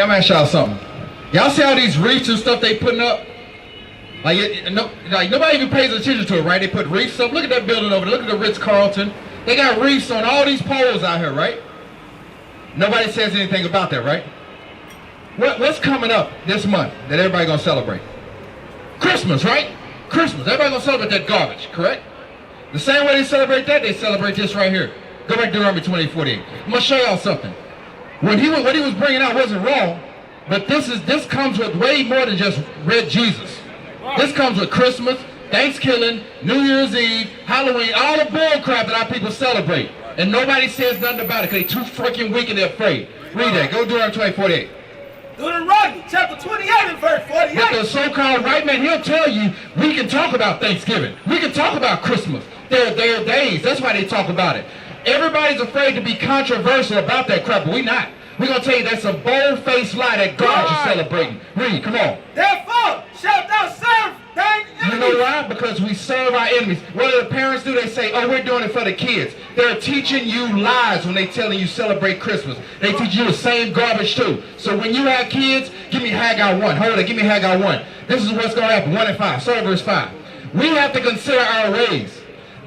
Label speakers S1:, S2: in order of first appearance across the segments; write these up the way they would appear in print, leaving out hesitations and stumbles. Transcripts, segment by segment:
S1: Let me ask y'all something. Y'all see all these wreaths and stuff they putting up? Like nobody even pays attention to it, right? They put wreaths up. Look at that building over there. Look at the Ritz-Carlton. They got wreaths on all these poles out here, right? Nobody says anything about that, right? What's coming up this month that everybody gonna celebrate? Christmas, right? Christmas. Everybody gonna celebrate that garbage, correct? The same way they celebrate that, they celebrate this right here. Go back to Deuteronomy 28:48. I'm gonna show y'all something. What he was bringing out wasn't wrong, but this comes with way more than just red Jesus. This comes with Christmas, Thanksgiving, New Year's Eve, Halloween, all the bull crap that our people celebrate. And nobody says nothing about it because they're too freaking weak and they're afraid. Read that. Go Deuteronomy 28:48.
S2: Deuteronomy chapter 28 and verse 48.
S1: But the so-called right man, he'll tell you, we can talk about Thanksgiving. We can talk about Christmas. They're days. That's why they talk about it. Everybody's afraid to be controversial about that crap, but we're not. We're going to tell you that's a bold-faced lie that God is celebrating. Read, come on.
S2: Therefore shalt thou serve thine enemies.
S1: You know why? Because we serve our enemies. What do the parents do? They say, oh, we're doing it for the kids. They're teaching you lies when they're telling you celebrate Christmas. They teach you the same garbage too. So when you have kids, give me Haggai 1. Hold it, give me Haggai 1. This is what's going to happen, 1 and 5. Start at verse 5. We have to consider our ways.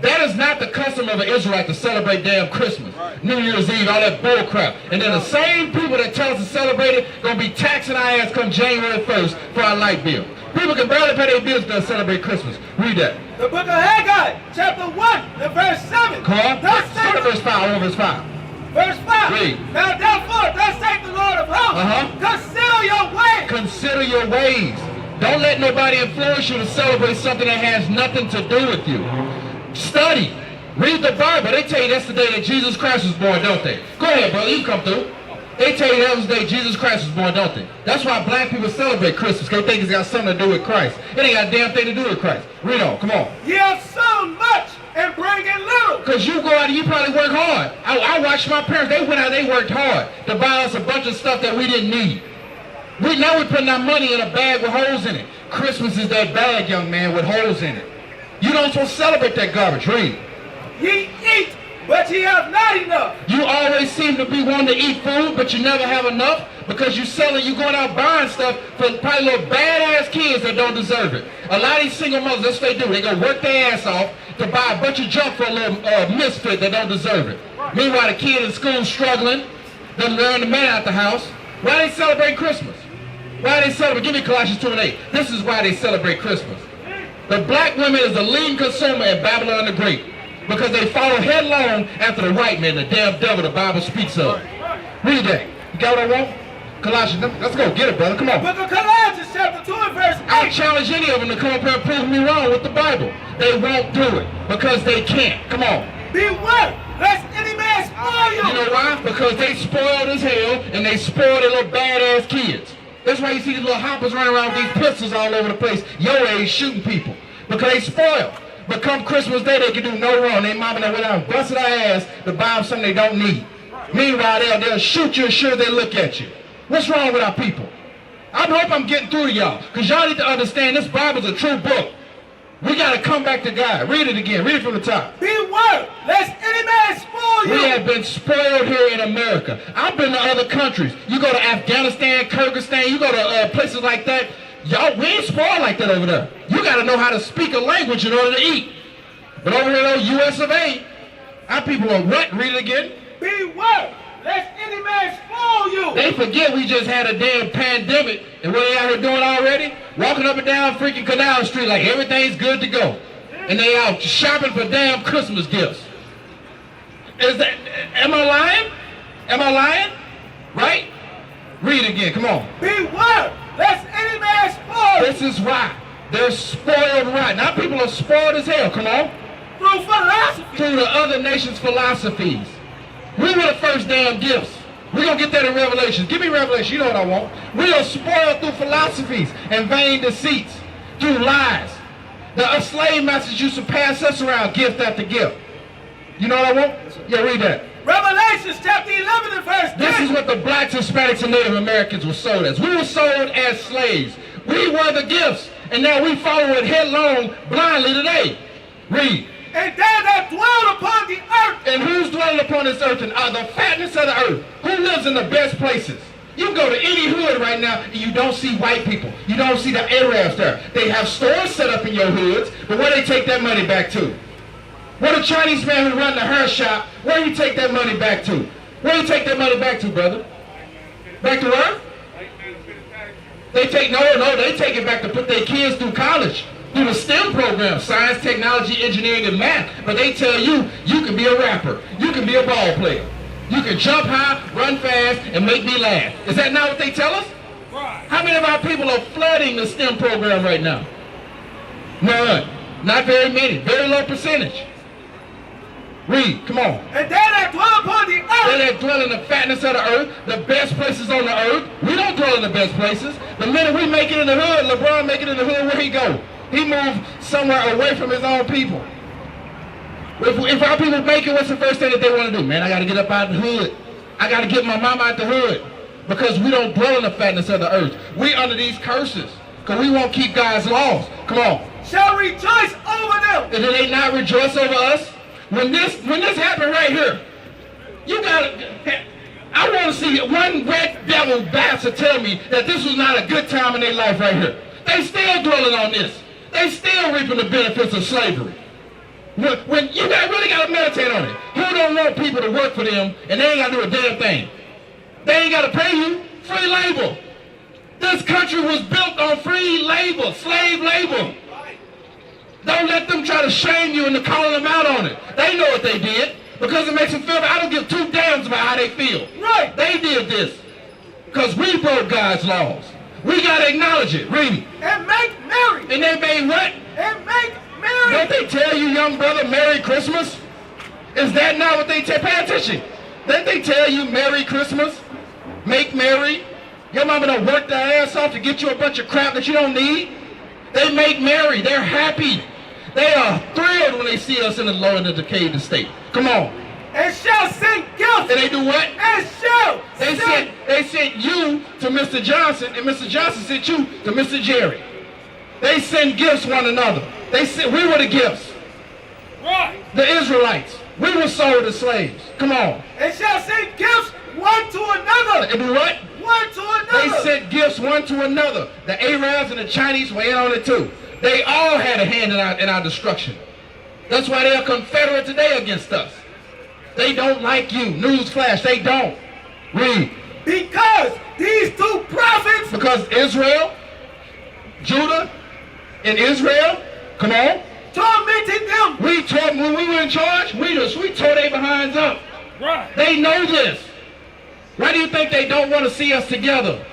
S1: That is not the custom of an Israelite to celebrate damn Christmas, New Year's Eve, all that bull crap. And then the same people that tell us to celebrate it going to be taxing our ass come January 1st for our light bill. People can barely pay their bills to celebrate Christmas. Read that.
S2: The book of Haggai, chapter 1, and verse 7.
S1: Come on. Start at verse 5, over verse 5.
S2: Verse 5.
S1: Read.
S2: Now therefore, thus saith the Lord of hosts, consider your ways.
S1: Consider your ways. Don't let nobody influence you to celebrate something that has nothing to do with you. Study. Read the Bible. They tell you that's the day that Jesus Christ was born, don't they? Go ahead, brother. You come through. They tell you that was the day Jesus Christ was born, don't they? That's why black people celebrate Christmas, because they think it's got something to do with Christ. It ain't got a damn thing to do with Christ. Read on. Come on.
S2: Ye have sown much and bring in little.
S1: Because you go out and you probably work hard. I watched my parents. They went out, they worked hard to buy us a bunch of stuff that we didn't need. Now we're putting our money in a bag with holes in it. Christmas is that bag, young man, with holes in it. You don't supposed to celebrate that garbage. Read.
S2: Ye eat, but ye have not enough.
S1: You always seem to be wanting to eat food, but you never have enough because you going out buying stuff for probably little badass kids that don't deserve it. A lot of these single mothers, that's what they do. They go work their ass off to buy a bunch of junk for a little misfit that don't deserve it. Meanwhile, the kid in school struggling, they learn the man out the house. Why they celebrate Christmas? Why they celebrate? Give me Colossians 2 and 8. This is why they celebrate Christmas. The black woman is the leading consumer in Babylon the Great because they follow headlong after the white man, the damn devil the Bible speaks of. Read that. You got what I want? Colossians, let's go. Get it, brother. Come on.
S2: Book of Colossians chapter 2 and verse 8.
S1: I challenge any of them to come up here and prove me wrong with the Bible. They won't do it because they can't. Come on.
S2: Beware, lest any man spoil you.
S1: You know why? Because they spoiled as hell and they spoiled their little badass kids. That's why you see these little hoppers running around with these pistols all over the place, your age, shooting people. Because they spoiled. But come Christmas Day, they can do no wrong. They mama went out and busted their ass to buy them something they don't need. Meanwhile, they'll shoot you as sure as they look at you. What's wrong with our people? I hope I'm getting through to y'all. Because y'all need to understand this Bible's a true book. We got to come back to God. Read it again. Read it from the top.
S2: Beware, lest any man spoil you.
S1: We have been spoiled here in America. I've been to other countries. You go to Afghanistan, Kyrgyzstan, you go to places like that. Y'all, we ain't spoiled like that over there. You got to know how to speak a language in order to eat. But over here, though, U.S. of A., our people are what? Read it again.
S2: Beware, lest any man spoil you.
S1: They forget we just had a damn pandemic, and what they out here doing already? Walking up and down freaking Canal Street like everything's good to go. And they out shopping for damn Christmas gifts. Am I lying? Am I lying? Right? Read again, come on.
S2: Beware, lest any man spoil you.
S1: This is why. They're spoiled right. Now people are spoiled as hell, come on.
S2: Through philosophy.
S1: Through the other nations' philosophies. We were the first damn gifts. We're going to get that in Revelation. Give me Revelation. You know what I want. We are spoiled through philosophies and vain deceits. Through lies. The slave masters used to pass us around gift after gift. You know what I want? Yeah, read that.
S2: Revelation chapter 11 and verse 10.
S1: This is what the blacks, Hispanics, and Native Americans were sold as. We were sold as slaves. We were the gifts. And now we follow it headlong blindly today. Read.
S2: And they that dwell upon the earth.
S1: And who's dwelling upon this earth? And the fatness of the earth. Who lives in the best places? You can go to any hood right now and you don't see white people. You don't see the Arabs there. They have stores set up in your hoods, but where they take that money back to? Where the Chinese man who run the hair shop, where you take that money back to? Where you take that money back to, brother? Back to where? They take, no, they take it back to put their kids through college. Through the STEM program, science, technology, engineering, and math. But they tell you, you can be a rapper. You can be a ball player. You can jump high, run fast, and make me laugh. Is that not what they tell us? Right. How many of our people are flooding the STEM program right now? None. Not very many. Very low percentage. Read, come on.
S2: And they that dwell upon the earth.
S1: They that dwell in the fatness of the earth, the best places on the earth. We don't dwell in the best places. The minute we make it in the hood, LeBron make it in the hood, where he go? He moved somewhere away from his own people. If our people make it, what's the first thing that they want to do? Man, I got to get up out of the hood. I got to get my mama out the hood. Because we don't dwell in the fatness of the earth. We under these curses. Because we won't keep God's laws. Come on.
S2: Shall rejoice over them.
S1: And do they not rejoice over us? When this happened right here, you gotta, I want to see one red devil bastard tell me that this was not a good time in their life right here. They still dwelling on this. They still reaping the benefits of slavery. When you really got to meditate on it. Who don't want people to work for them and they ain't got to do a damn thing? They ain't got to pay you. Free labor. This country was built on free labor, slave labor. Don't let them try to shame you into calling them out on it. They know what they did because it makes them feel I don't give two damns about how they feel. Right. They did this because we broke God's laws. We got to acknowledge it. Read it.
S2: And make merry.
S1: And they made what?
S2: And make merry.
S1: Don't they tell you, young brother, Merry Christmas? Is that not what they tell? Pay attention. Don't they tell you Merry Christmas? Make merry? Your mama done worked their ass off to get you a bunch of crap that you don't need? They make merry. They're happy. They are thrilled when they see us in the low and the decayed state. Come on.
S2: And shall send gifts.
S1: And they do what?
S2: And shall.
S1: They sent you to Mr. Johnson, and Mr. Johnson sent you to Mr. Jerry. They send gifts one another. We were the gifts.
S2: Right.
S1: The Israelites. We were sold as slaves. Come on.
S2: And shall send gifts one to another.
S1: And do what?
S2: One to another.
S1: They sent gifts one to another. The Arabs and the Chinese were in on it too. They all had a hand in our destruction. That's why they are confederate today against us. They don't like you. Newsflash, they don't. Read.
S2: Because these two prophets.
S1: Because Israel, Judah, and Israel, come on.
S2: Tormented them.
S1: When we were in charge, we tore their behinds up.
S2: Right.
S1: They know this. Why do you think they don't want to see us together?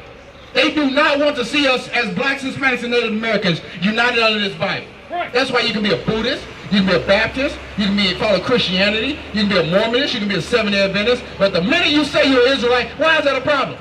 S1: They do not want to see us as blacks, Hispanics, and Native Americans united under this Bible. Right. That's why you can be a Buddhist, you can be a Baptist, you can follow Christianity, you can be a Mormonist, you can be a Seventh-day Adventist. But the minute you say you're an Israelite, why is that a problem?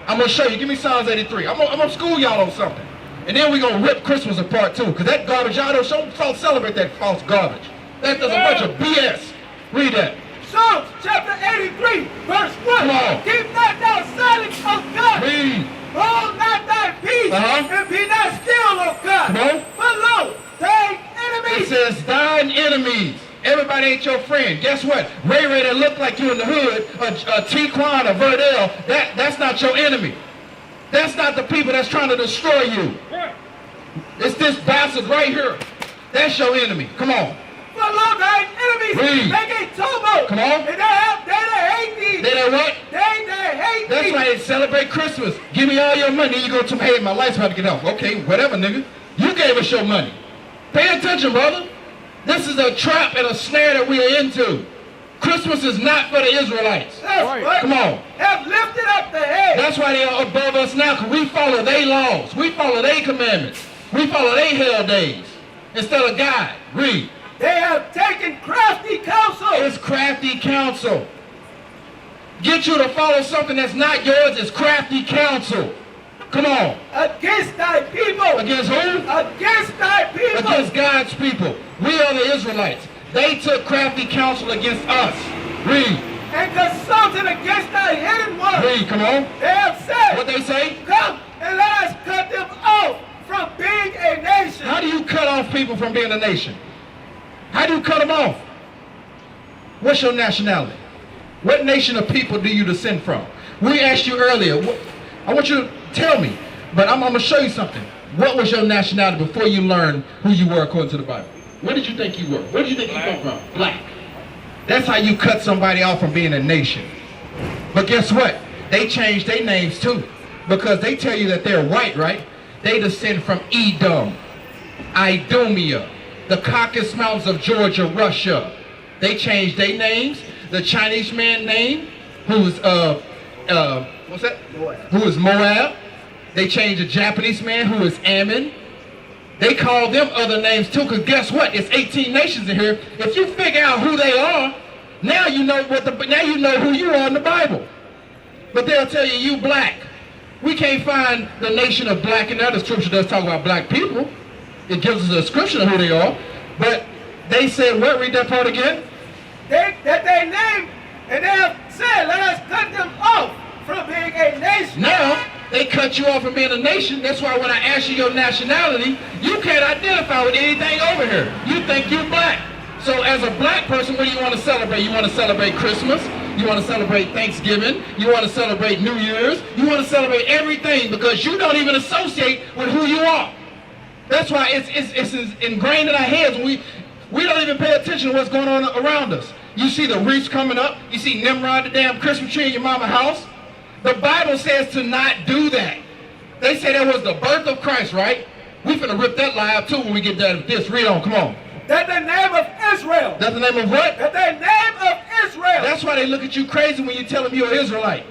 S1: I'm going to show you. Give me Psalms 83. I'm going to school y'all on something. And then we're going to rip Christmas apart too. Because that garbage, y'all don't celebrate that false garbage. That's a bunch of BS. Read that.
S2: Psalms chapter 83, verse 1.
S1: Come on.
S2: Keep not thou silence, O God.
S1: Read.
S2: Hold not thy peace, and be not still, O God.
S1: Come on.
S2: But lo, thine
S1: It
S2: enemies.
S1: says thine enemies. Everybody ain't your friend. Guess what? Ray Ray that look like you in the hood, a T-Quan, a Verdell, that's not your enemy. That's not the people that's trying to destroy you.
S2: Right.
S1: It's this bastard right here. That's your enemy. Come on.
S2: But lo, thine enemies
S1: Read.
S2: make a tumult.
S1: Come on.
S2: And they that hate thee.
S1: They that what?
S2: They that hate
S1: That's
S2: thee.
S1: why they celebrate Christmas. Give me all your money. You go to hey, my life's about to get off. Okay, whatever, nigga. You gave us your money. Pay attention, brother. This is a trap and a snare that we are into. Christmas is not for the Israelites.
S2: That's right.
S1: Come on.
S2: Have lifted up the head.
S1: That's why they are above us now, because we follow their laws. We follow their commandments. We follow their hell days instead of God. Read.
S2: They have taken crafty counsel.
S1: It's crafty counsel. Get you to follow something that's not yours is crafty counsel. Come on.
S2: Against thy people.
S1: Against who?
S2: Against thy people.
S1: Against God's people. We are the Israelites. They took crafty counsel against us. Read.
S2: And consulted against thy hidden ones.
S1: Read, come on.
S2: They have said.
S1: What they say?
S2: Come and let us cut them off from being a nation.
S1: How do you cut off people from being a nation? How do you cut them off? What's your nationality? What nation of people do you descend from? We asked you earlier, I want you to tell me, but I'm going to show you something. What was your nationality before you learned who you were according to the Bible? What did you think you were? Where did you think you come from? Black. That's how you cut somebody off from being a nation. But guess what? They changed their names too, because they tell you that they're white, right? They descend from Edom, Idumea, the Caucasus Mountains of Georgia, Russia. They changed their names. The Chinese man name, who's what's that? Moab. Who is Moab. They changed the Japanese man, who is Ammon. They call them other names too, because guess what? It's 18 nations in here. If you figure out who they are, now you know who you are in the Bible. But they'll tell you, you black. We can't find the nation of black in there. The scripture does talk about black people. It gives us a description of who they are. But they said, what? Read that part again.
S2: That they named, and they have said, let us cut them off from being a nation.
S1: Now, they cut you off from being a nation. That's why when I ask you your nationality, you can't identify with anything over here. You think you're black. So as a black person, what do you want to celebrate? You want to celebrate Christmas. You want to celebrate Thanksgiving. You want to celebrate New Year's. You want to celebrate everything because you don't even associate with who you are. That's why it's ingrained in our heads. We don't even pay attention to what's going on around us. You see the wreaths coming up. You see Nimrod, the damn Christmas tree in your mama's house. The Bible says to not do that. They say that was the birth of Christ, right? We finna rip that lie out too when we get done with this. Read on, come on.
S2: That the name of Israel.
S1: That's the name of what?
S2: That the name of Israel.
S1: That's why they look at you crazy when you tell them you're an Israelite.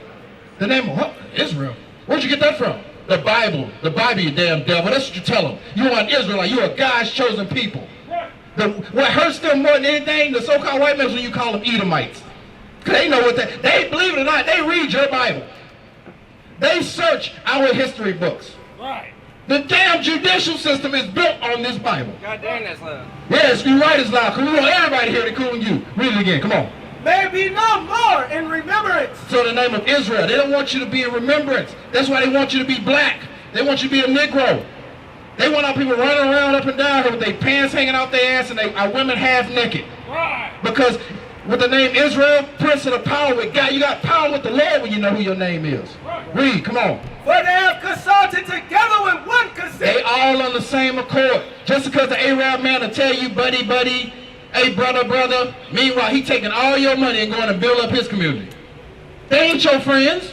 S1: The name of what? Israel. Where'd you get that from? The Bible. The Bible, you damn devil. That's what you tell them. You are an Israelite. You're a God's chosen people. What hurts them more than anything, the so-called white men, is when you call them Edomites. Because they know what they believe it or not, they read your Bible. They search our history books.
S2: Right.
S1: The damn judicial system is built on this Bible.
S2: God damn, that's loud.
S1: Yes, you're right, it's loud. Because we want everybody here to cool you. Read it again, come on.
S2: May be no more in remembrance.
S1: So the name of Israel, they don't want you to be in remembrance. That's why they want you to be black. They want you to be a Negro. They want our people running around up and down here with their pants hanging out their ass and our women half naked.
S2: Right.
S1: Because with the name Israel, Prince of the power with God, you got power with the Lord when you know who your name is.
S2: Right.
S1: Read, come on.
S2: For they have consulted together with one consent.
S1: They all on the same accord. Just because the Arab man will tell you, buddy, buddy, hey, brother, brother. Meanwhile, he taking all your money and going to build up his community. They ain't your friends.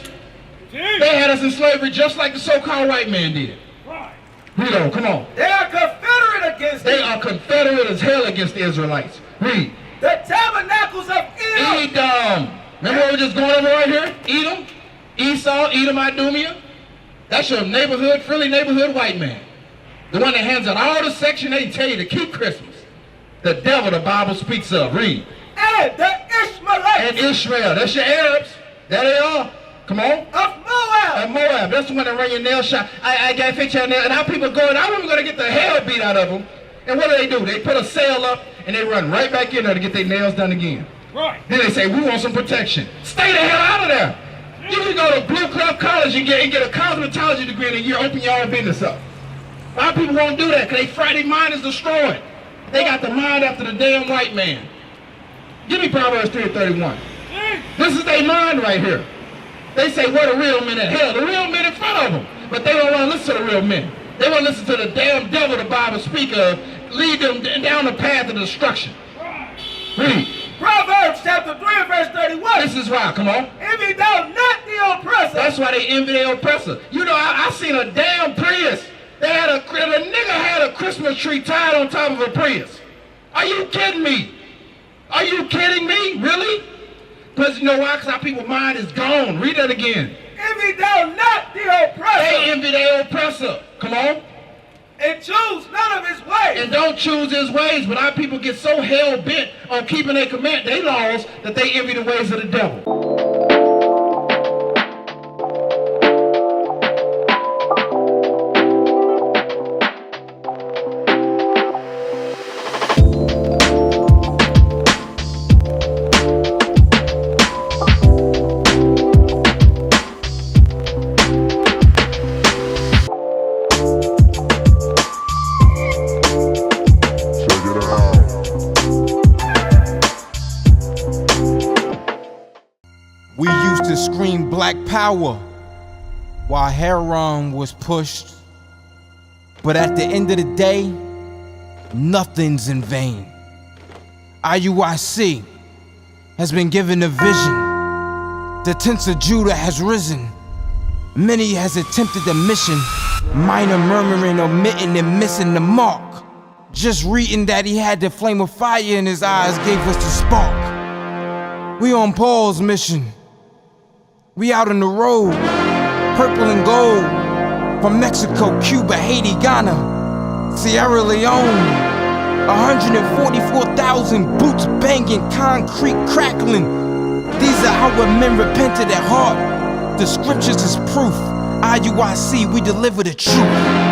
S2: Jeez.
S1: They had us in slavery just like the so-called white man did.
S2: Right.
S1: Read on, come on.
S2: They are confederate against
S1: They are confederate as hell against the Israelites. Read.
S2: the tabernacles of Edom.
S1: Edom. Remember what we're just going over right here? Edom, Esau, Edom, Idumea. That's your neighborhood, friendly neighborhood white man. The one that hands out all the Section 8 tell you to keep Christmas. The devil the Bible speaks of. Read.
S2: And the Ishmaelites.
S1: And Israel. That's your Arabs. There they are. Come on.
S2: Of Moab.
S1: And Moab. That's the one that run your nail shop. I got to fix your nail. And our people going, I wasn't going to get the hell beat out of them. And what do? They put a sail up and they run right back in there to get their nails done again.
S2: Right.
S1: Then they say, we want some protection. Stay the hell out of there. You can go to Blue Club College and get a cosmetology degree in a year, open your own business up. A lot of people won't do that because their mind is destroyed. They got the mind after the damn white man. Give me Proverbs 3:31. This is their mind right here. They say, where the real men at? Hell, the real men in front of them. But they don't want to listen to the real men. They want to listen to the damn devil the Bible speak of, lead them down the path of destruction. Read.
S2: Proverbs chapter 3 and verse 31.
S1: This is why, come on.
S2: Envy thou not the oppressor.
S1: That's why they envy their oppressor. You know, I seen a damn Prius. The nigga had a Christmas tree tied on top of a Prius. Are you kidding me? Are you kidding me? Really? Because you know why? Because our people's mind is gone. Read that again.
S2: Envy thou not the oppressor.
S1: They envy their oppressor. Come on.
S2: And choose none of his ways.
S1: And don't choose his ways. But our people get so hell-bent on keeping their laws that they envy the ways of the devil.
S3: screamed black power while heroin was pushed. But at the end of the day, nothing's in vain. IUIC has been given a vision. The tents of Judah has risen. Many has attempted the mission, minor murmuring, omitting, and missing the mark. Just reading that he had the flame of fire in his eyes gave us the spark. We on Paul's mission. We out on the road, purple and gold, from Mexico, Cuba, Haiti, Ghana, Sierra Leone. 144,000 boots banging, concrete crackling. These are our men repented at heart. The scriptures is proof. IUIC, we deliver the truth.